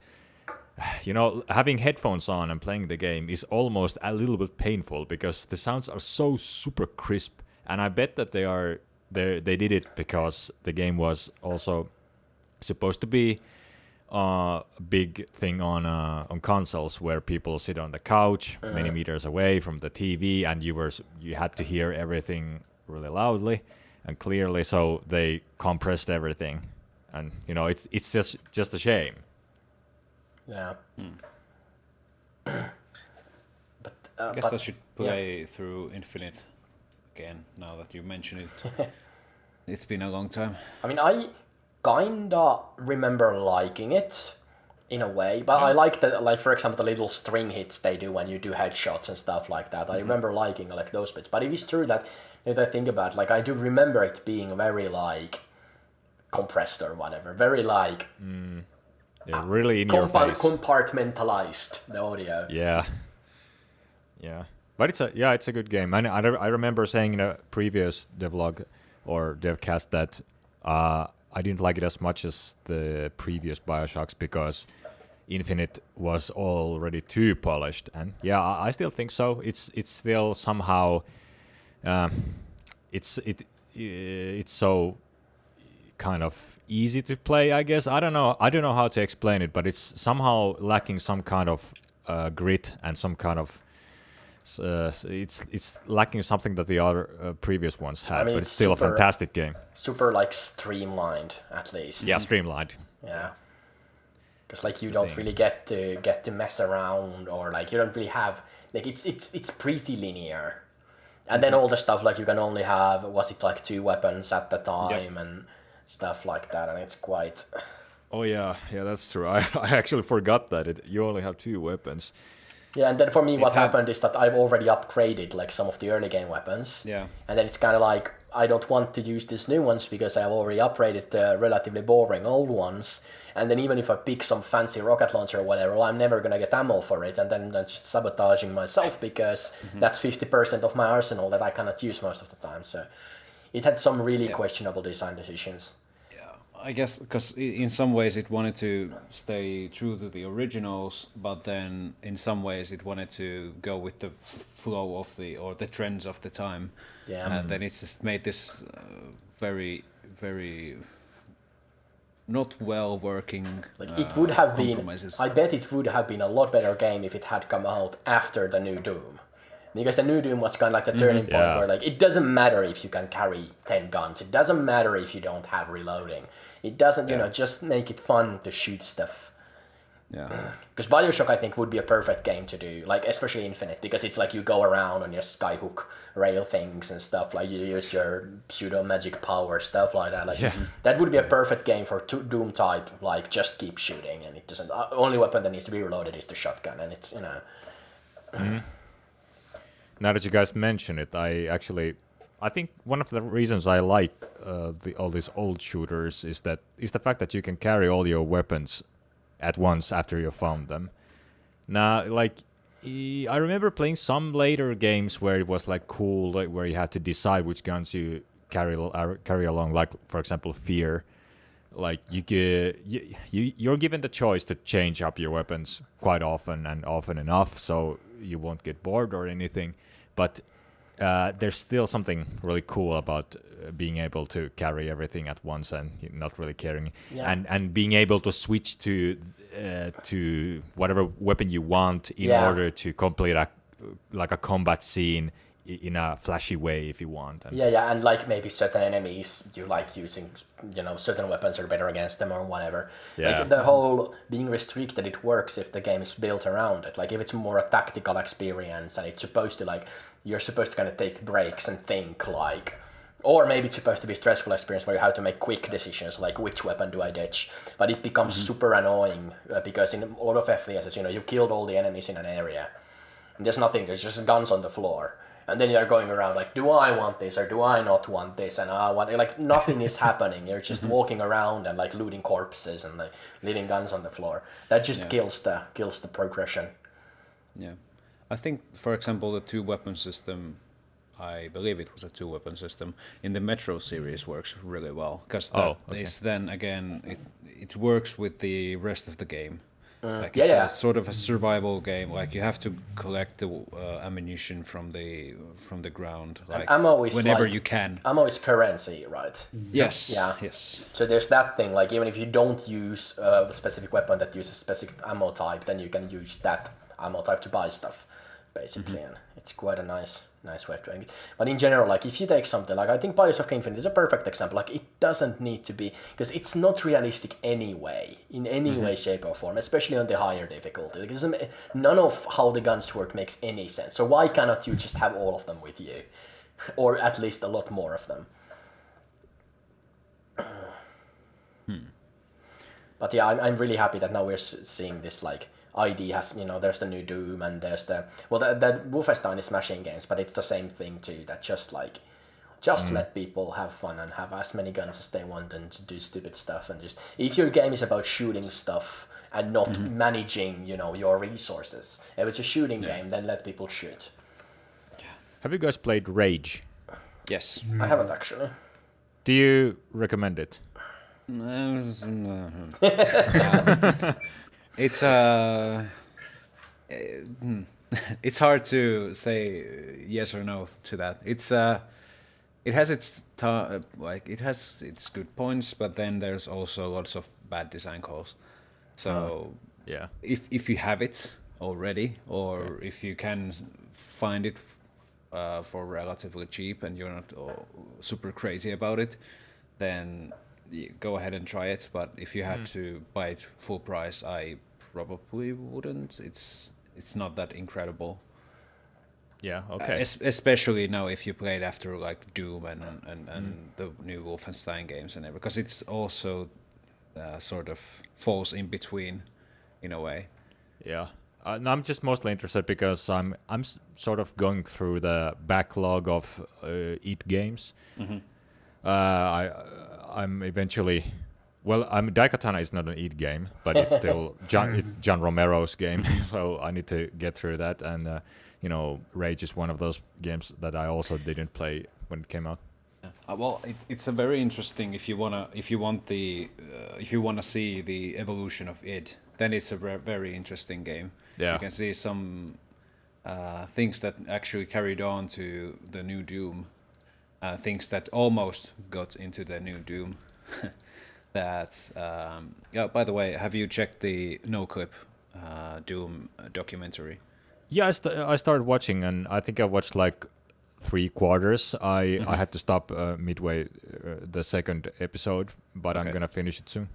having headphones on and playing the game is almost a little bit painful because the sounds are so super crisp. And I bet that they did it because the game was also supposed to be a big thing on consoles where people sit on the couch many meters away from the TV, and you had to hear everything really loudly and clearly, so they compressed everything. And it's just a shame. Yeah. But I guess I should play through Infinite again now that you mention it. It's been a long time. I mean, I kinda remember liking it in a way, but I like like for example the little string hits they do when you do headshots and stuff like that. I remember liking like those bits. But it is true that if I think about it, like I do remember it being very like compressed or whatever, very like really in your face, compartmentalized the audio. Yeah, but it's a good game. And I remember saying in a previous devlog or devcast that I didn't like it as much as the previous BioShocks because Infinite was already too polished, and I still think so. It's still somehow it's so kind of easy to play, I guess. I don't know how to explain it, but it's somehow lacking some kind of grit and some kind of it's lacking something that the other previous ones had. I mean, but it's still a fantastic game. Super like streamlined, at least. Yeah, streamlined. Yeah. because like you don't really get to mess around, or like you don't really have like it's pretty linear. And then all the stuff like you can only have, was it like 2 weapons at the time and stuff like that, and it's quite. Oh yeah, that's true. I actually forgot that you only have 2 weapons. Yeah, and then for me, what happened is that I've already upgraded like some of the early game weapons. Yeah. And then it's kind of like I don't want to use these new ones because I've already upgraded the relatively boring old ones. And then even if I pick some fancy rocket launcher or whatever, well, I'm never gonna get ammo for it, and then I'm just sabotaging myself because that's 50% of my arsenal that I cannot use most of the time. So it had some really questionable design decisions. I guess because in some ways it wanted to stay true to the originals, but then in some ways it wanted to go with the flow of the trends of the time. Yeah. And then it's just made this very, very not well working. Like it would have been. compromises. I bet it would have been a lot better game if it had come out after the new Doom. Because the new Doom was kind of like the turning point where like it doesn't matter if you can carry 10 guns. It doesn't matter if you don't have reloading. It doesn't, you know, just make it fun to shoot stuff. Yeah. Because Bioshock, I think, would be a perfect game to do, like especially Infinite, because it's like you go around on your skyhook rail things and stuff, like you use your pseudo magic power, stuff like that. Like that would be a perfect game for Doom type, like just keep shooting, and it doesn't. Only weapon that needs to be reloaded is the shotgun, and it's Now that you guys mention it, I think one of the reasons I like all these old shooters is the fact that you can carry all your weapons at once after you found them. Now, like, I remember playing some later games where it was like cool, like, where you had to decide which guns you carry along. Like, for example, Fear. Like you're given the choice to change up your weapons quite often and often enough, so you won't get bored or anything. But there's still something really cool about being able to carry everything at once and not really caring, and being able to switch to whatever weapon you want in order to complete a combat scene in a flashy way if you want. And and like maybe certain enemies you like using, certain weapons are better against them or whatever. Like the whole being restricted, it works if the game is built around it. Like if it's more a tactical experience and it's supposed to you're supposed to kind of take breaks and think or maybe it's supposed to be a stressful experience where you have to make quick decisions, like which weapon do I ditch. But it becomes super annoying because in a lot of FPSs, you've killed all the enemies in an area. And there's nothing, there's just guns on the floor. And then you're going around like, do I want this or do I not want this? And nothing is happening. You're just walking around and like looting corpses and like leaving guns on the floor. That just kills the progression. Yeah. I think, for example, the 2-weapon system, I believe it was a 2-weapon system, in the Metro series works really well. Because then again, it works with the rest of the game. It's a sort of a survival game. Like you have to collect the ammunition from the ground, like ammo is whenever you can. Ammo is currency, right? Yes. Yeah. Yes. So there's that thing. Like even if you don't use a specific weapon that uses a specific ammo type, then you can use that ammo type to buy stuff, basically, and it's quite a nice way of doing it. But in general, like if you take something like I think Bioshock Infinite is a perfect example. Like it doesn't need to be, because it's not realistic anyway, in any way, shape or form, especially on the higher difficulty. Because none of how the guns work makes any sense. So why cannot you just have all of them with you, or at least a lot more of them? But yeah, I'm really happy that now we're seeing this like. ID has, there's the new Doom and there's the Wolfenstein is smashing games, but it's the same thing too, that just let people have fun and have as many guns as they want and do stupid stuff, and just, if your game is about shooting stuff and not managing, your resources, if it's a shooting game, then let people shoot. Have you guys played Rage? Yes. I haven't actually. Do you recommend it? It's it's hard to say yes or no to that. It's it has its it has its good points, but then there's also lots of bad design calls. So if you have it already, or if you can find it for relatively cheap and you're not super crazy about it, then go ahead and try it. But if you had to buy it full price, I probably wouldn't. It's not that incredible. Yeah. Okay. Especially now if you play it after like Doom and the new Wolfenstein games and everything, because it's also sort of falls in between, in a way. Yeah. No, I'm just mostly interested because I'm sort of going through the backlog of id games. I'm eventually. Well, Daikatana is not an id game, but it's still it's John Romero's game, so I need to get through that. And Rage is one of those games that I also didn't play when it came out. Well, it's a very interesting. If you wanna see the evolution of id, then it's a very interesting game. Yeah. You can see some things that actually carried on to the new Doom, things that almost got into the new Doom. That's by the way, have you checked the NoClip Doom documentary? Yeah, I started watching, and I think I watched like 3 quarters. I had to stop midway the second episode, but I'm gonna finish it soon.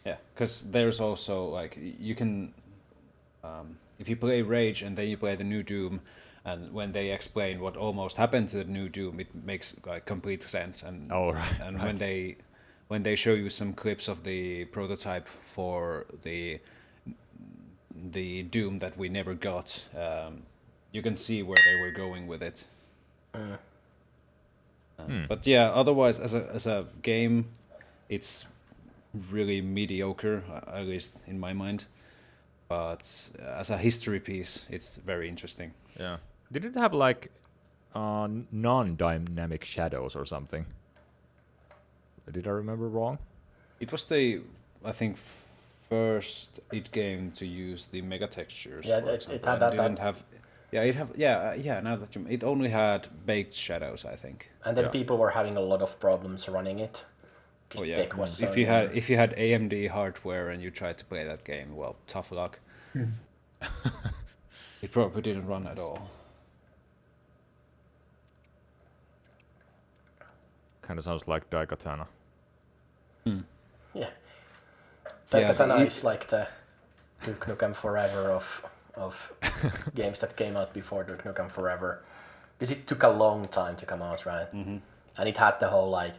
Yeah, because there's also like you can, if you play Rage and then you play the new Doom, and when they explain what almost happened to the new Doom, it makes like complete sense. And and when they show you some clips of the prototype for the Doom that we never got, you can see where they were going with it. But yeah, otherwise as a game, it's really mediocre, at least in my mind. But as a history piece, it's very interesting. Yeah. Did it have like non-dynamic shadows or something? Did I remember wrong? It was I think, first id game to use the mega textures. Yeah, for it example, had and that. didn't have. Yeah, now that it only had baked shadows, I think. And then people were having a lot of problems running it. Tech was if you had AMD hardware and you tried to play that game, well, tough luck. It probably didn't run at all. Kind of sounds like Daikatana. Yeah. Daikatana is like the Duke Nukem Forever of games that came out before Duke Nukem Forever. Because it took a long time to come out, right? Mm-hmm. And it had the whole like...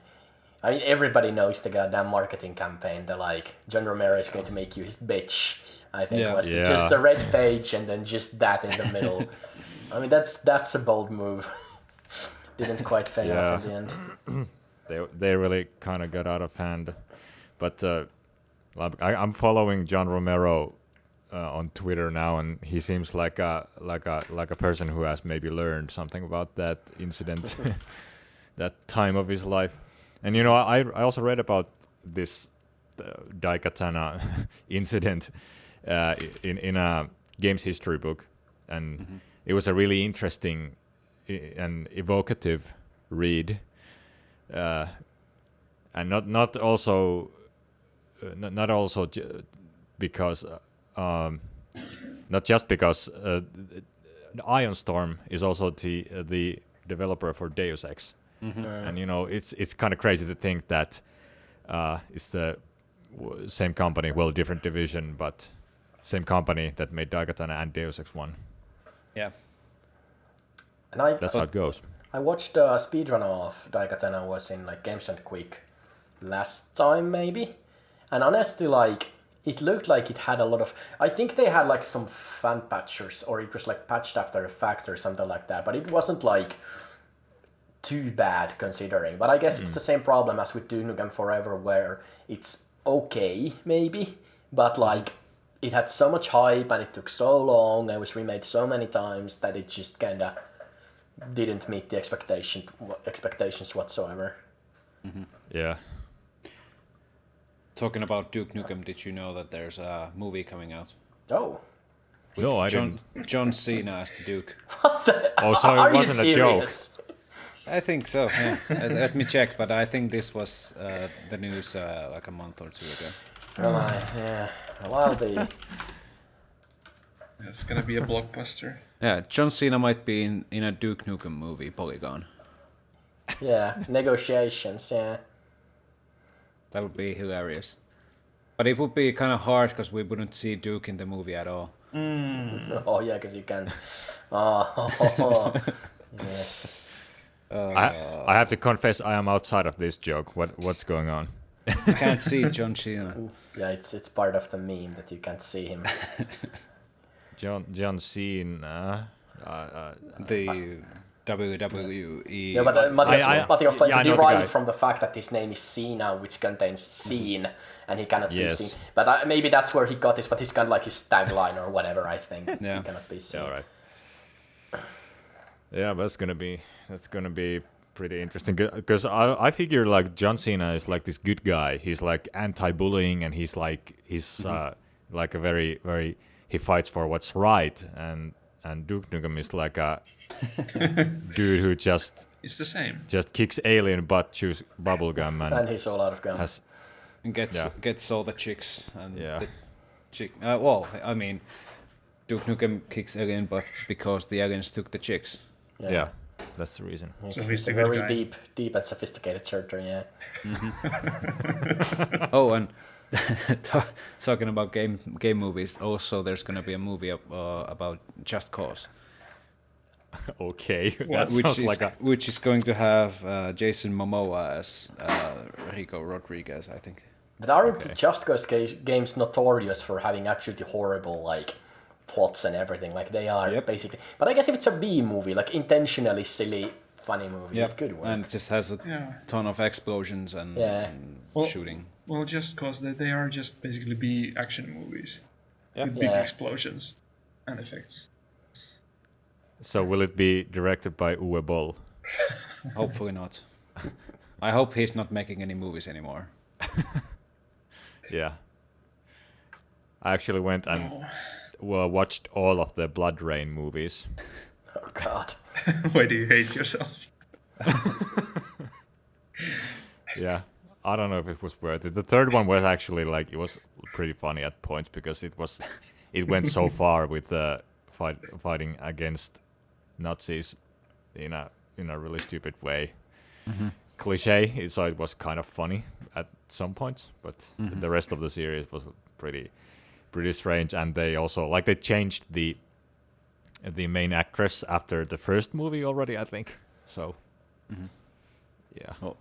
I mean, everybody knows the goddamn marketing campaign. The like, John Romero is going to make you his bitch. I think was just a red page and then just that in the middle. I mean, that's a bold move. Didn't quite pay off in the end. They really kind of got out of hand. But I'm following John Romero on Twitter now, and he seems like a person who has maybe learned something about that incident, that time of his life. And I also read about this Daikatana incident in a games history book, and it was a really interesting and evocative read, and not also because not just because Ion Storm is also the developer for Deus Ex. And it's kind of crazy to think that it's the same company, well, different division, but same company that made Daikatana and Deus Ex 1. Yeah. And that's how it goes. I watched a speedrun of Daikatana was in like Games and Quick last time maybe, and honestly like it looked like it had a lot of. I think they had like some fan patchers, or it was like patched after a fact or something like that, but it wasn't like too bad considering. But I guess it's the same problem as with Duke Nukem Forever, where it's okay maybe, but like it had so much hype and it took so long and it was remade so many times that it just kinda didn't meet the expectations whatsoever. Yeah. Talking about Duke Nukem, did you know that there's a movie coming out? Oh. No, I didn't. John Cena as the Duke. What the? Oh, so it wasn't a joke. I think so. Yeah. Let me check, but I think this was the news like a month or two ago. Yeah. Well, It's gonna be a blockbuster. Yeah, John Cena might be in a Duke Nukem movie, Polygon. Yeah, negotiations. Yeah. That would be hilarious. But it would be kind of hard because we wouldn't see Duke in the movie at all. Oh yeah, because you can't. Oh, yes. I have to confess, I am outside of this joke. What's going on? I can't see John Cena. Yeah, it's part of the meme that you can't see him. John Cena. The WWE. Yeah, but Matias like I know the derived guy. it from the fact that his name is Cena, which contains scene, and he cannot be Yes. seen. But maybe that's where he got this. But it's kind of like his tagline or whatever. I think Yeah. he cannot be seen. Yeah, all right. Yeah, that's gonna be pretty interesting because I figure like John Cena is like this good guy. He's like anti-bullying and he's like like a very he fights for what's right and Duke Nukem is like a dude who just It's the same. kicks alien butt, chews bubblegum And he's all out of gun. has And Yeah. gets all the chicks. And Yeah. the chick. Well, I mean, Duke Nukem kicks alien butt because the aliens took the chicks. yeah, that's the reason. It's he's a the good very guy. deep and sophisticated surgery. Yeah. Oh, and talking about game movies, also there's gonna be a movie about Just Cause, Okay, that sounds like a which is going to have Jason Momoa as Rico Rodriguez, I think. But aren't the Just Cause games notorious for having absolutely horrible like plots and everything? Like they are Yep. basically. But I guess if it's a B movie, like intentionally silly, funny movie, it could work. And it just has a Yeah. ton of explosions and, Yeah. and Well- shooting. Well, just cause they are just basically B action movies with big Yeah. explosions and effects. So will it be directed by Uwe Boll? Hopefully not. I hope he's not making any movies anymore. Yeah. I actually went and Oh. watched all of the Blood Rain movies. Oh God. Why do you hate yourself? Yeah. I don't know if it was worth it. The third one was actually like it was pretty funny at points because it went so far with fighting against Nazis in a really stupid way. Cliche, so it was kind of funny at some points, but the rest of the series was pretty strange. And they also they changed the main actress after the first movie already, I think. So yeah. Oh.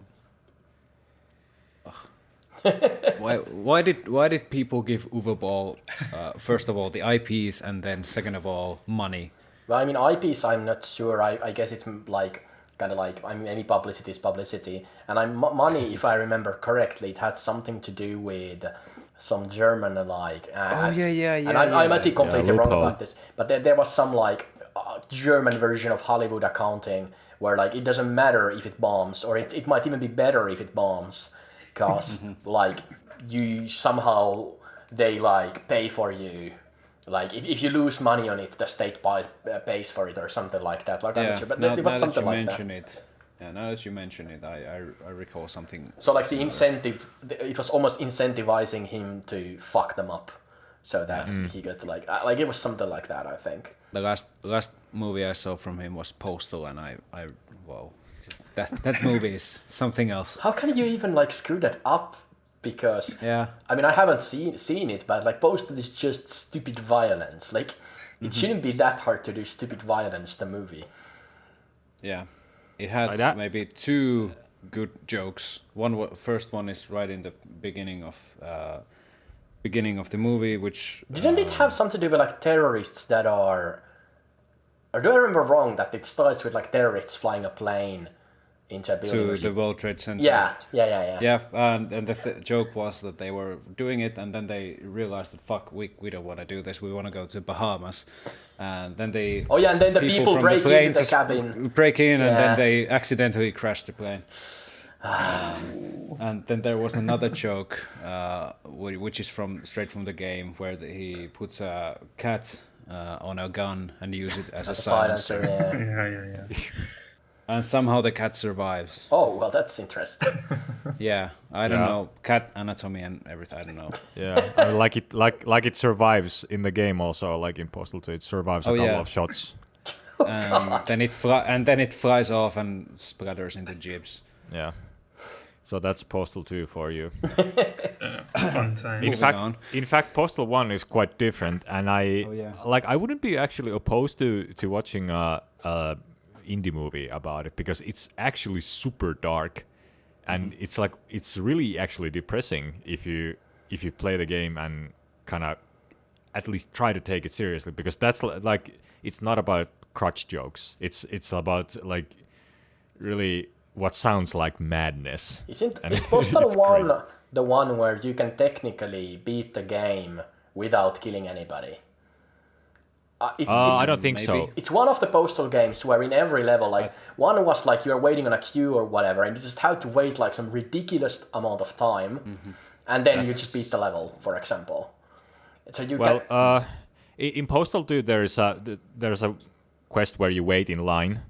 Why did people give Uwe Boll first of all the IPs and then second of all money? Well, I mean, IPs, I'm not sure. I guess it's like kind of like any publicity is publicity, and money, if I remember correctly, it had something to do with some German like. And I might be completely wrong loophole. about this, but there was some like German version of Hollywood accounting where like it doesn't matter if it bombs, or it might even be better if it bombs, because like you somehow they like pay for you. Like if you lose money on it, the state pays for it or something like that. Like I'm not sure, but it was something like that. Now that you mention it, I recall something. So like the incentive, it was almost incentivizing him to fuck them up, so that he got to like it was something like that, I think. The last movie I saw from him was Postal, and I wow, that movie is something else. How can you even like screw that up? Because Yeah. I mean I haven't seen it, but like Postal is just stupid violence. Like it shouldn't be that hard to do stupid violence. The movie. Yeah, it had Like that? maybe two good jokes. First one is right in the beginning of the movie, which Didn't it have something to do with like terrorists that are? Or do I remember wrong that it starts with like terrorists flying a plane into a building? to the World Trade Center. Yeah. Yeah, and the joke was that they were doing it, and then they realized that fuck, we don't want to do this. We want to go to Bahamas, and then they. Oh yeah, and then the people from break plane into the just cabin. break in, and Yeah. then they accidentally crash the plane. And then there was another joke, which is straight from the game, where he puts a cat on a gun and uses it as a silencer. Yeah. Yeah. And somehow the cat survives. Oh well, that's interesting. Yeah, I don't Yeah. know cat anatomy and everything. I don't know. Yeah, I mean, like it survives in the game also, like in Postal 2, it survives a couple yeah. of shots. Then it flies off and splatters into jeeps. Yeah. So that's Postal 2 for you. Fun time. In fact, Postal 1 is quite different, and I wouldn't be actually opposed to watching a indie movie about it, because it's actually super dark, and it's really actually depressing if you play the game and kind of at least try to take it seriously, because that's like, it's not about crotch jokes. It's about like really what sounds like madness. Is Postal 1 the one where you can technically beat the game without killing anybody? I don't think so. It's one of the Postal games where in every level, like, one was like you're waiting on a queue or whatever, and you just have to wait like some ridiculous amount of time, and then you just beat the level, for example. So you in Postal 2 there's a quest where you wait in line,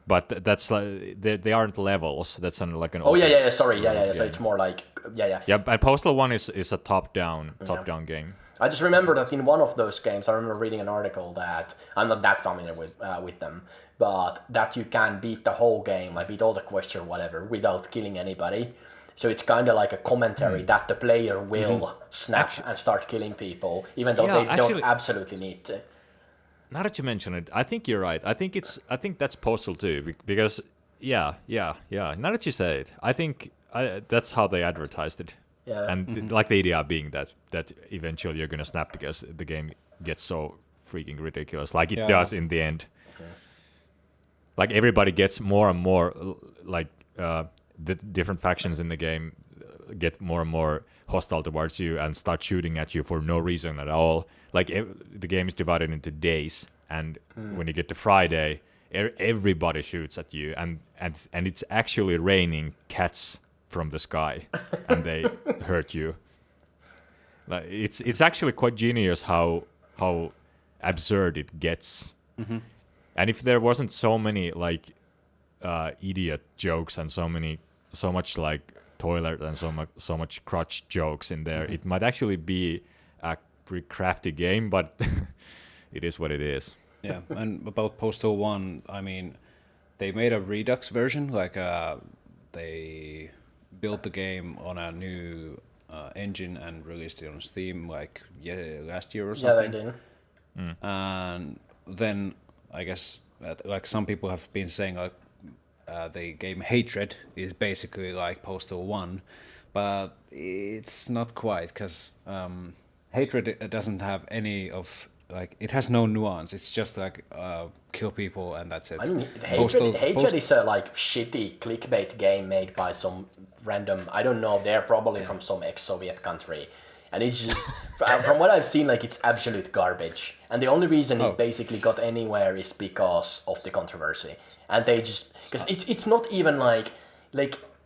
but that's they aren't levels. That's like an. Sorry. So it's more like Yeah, and Postal 1 is a top-down game. I just remember that in one of those games, I remember reading an article that I'm not that familiar with them, but that you can beat the whole game, like beat all the quests or whatever, without killing anybody. So it's kind of like a commentary that the player will snap and start killing people, even though they don't absolutely need to. Now that you mention it, I think you're right. I think that's Postal 2, because now that you say it, I think that's how they advertised it. Yeah. And like the idea being that eventually you're gonna snap because the game gets so freaking ridiculous, like it does in the end. Okay. Like everybody gets more and more, like the different factions in the game get more and more hostile towards you and start shooting at you for no reason at all. Like the game is divided into days, and when you get to Friday, everybody shoots at you, and it's actually raining cats from the sky, and they hurt you. Like it's actually quite genius how absurd it gets. And if there wasn't so many like idiot jokes and so much like toilet and so much crotch jokes in there, it might actually be a pretty crafty game, but it is what it is. Yeah, and about Postal 1, I mean, they made a Redux version, like they built the game on a new engine and released it on Steam like last year or something. Yeah, they did. And then I guess like some people have been saying like the game Hatred is basically like Postal 1, but it's not quite, because Hatred doesn't have any of, like, it has no nuance. It's just like kill people and that's it. I mean, Hatred is a like shitty clickbait game made by some random, I don't know, they're probably from some ex-Soviet country. And it's just, from what I've seen, like, it's absolute garbage. And the only reason it basically got anywhere is because of the controversy. And they just, because it's not even like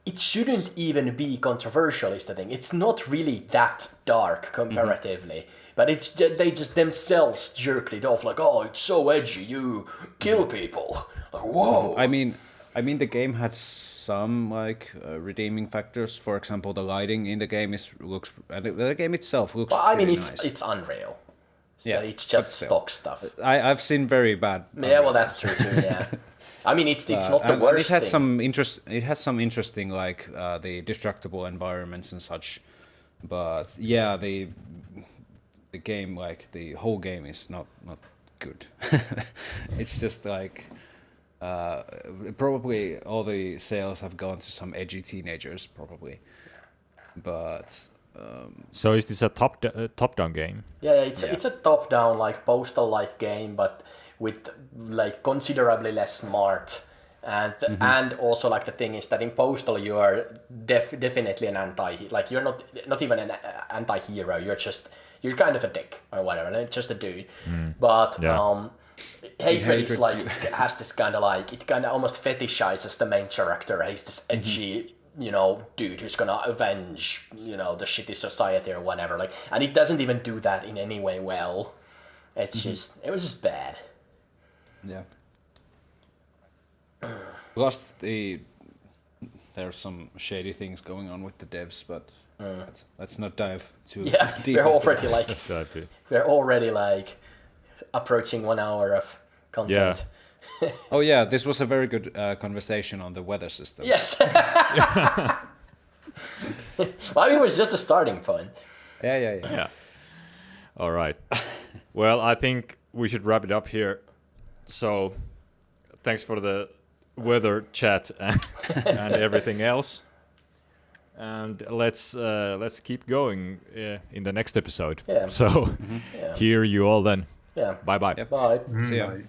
it shouldn't even be controversial is the thing. It's not really that dark comparatively. But it's they just themselves jerked it off like, oh, it's so edgy, you kill people. Like, whoa. I mean the game had some like redeeming factors. For example, the lighting in the game the game itself looks. Well, I mean, nice. it's Unreal. So yeah, it's just stock stuff. I've seen very bad. Yeah, well, that's true too. Yeah. I mean, it's not the worst. It had thing. some interest. It has some interesting like the destructible environments and such, but yeah, the game, like the whole game, is not good. It's just like probably all the sales have gone to some edgy teenagers, probably, but. So is this a top-down game? Yeah, it's a top-down like Postal-like game, but with like considerably less smart, and also like the thing is that in Postal you are definitely an like you're not even an anti-hero. You're kind of a dick or whatever, and it's just a dude. But Hatred is like has this kind of like, it kind of almost fetishizes the main character. He's this edgy. Dude who's gonna avenge, the shitty society or whatever. Like, and it doesn't even do that in any way well. It's it was just bad. Yeah. Plus, there's some shady things going on with the devs, but let's not dive too deep. We're already like approaching 1 hour of content. Yeah. Oh yeah, this was a very good conversation on the weather system. Yes. Well, it was just a starting point. Yeah. All right. Well, I think we should wrap it up here. So, thanks for the weather chat and everything else. And let's keep going in the next episode. Yeah. So, Yeah. hear you all then. Yeah. Bye bye. Yep. Bye. See ya. Bye.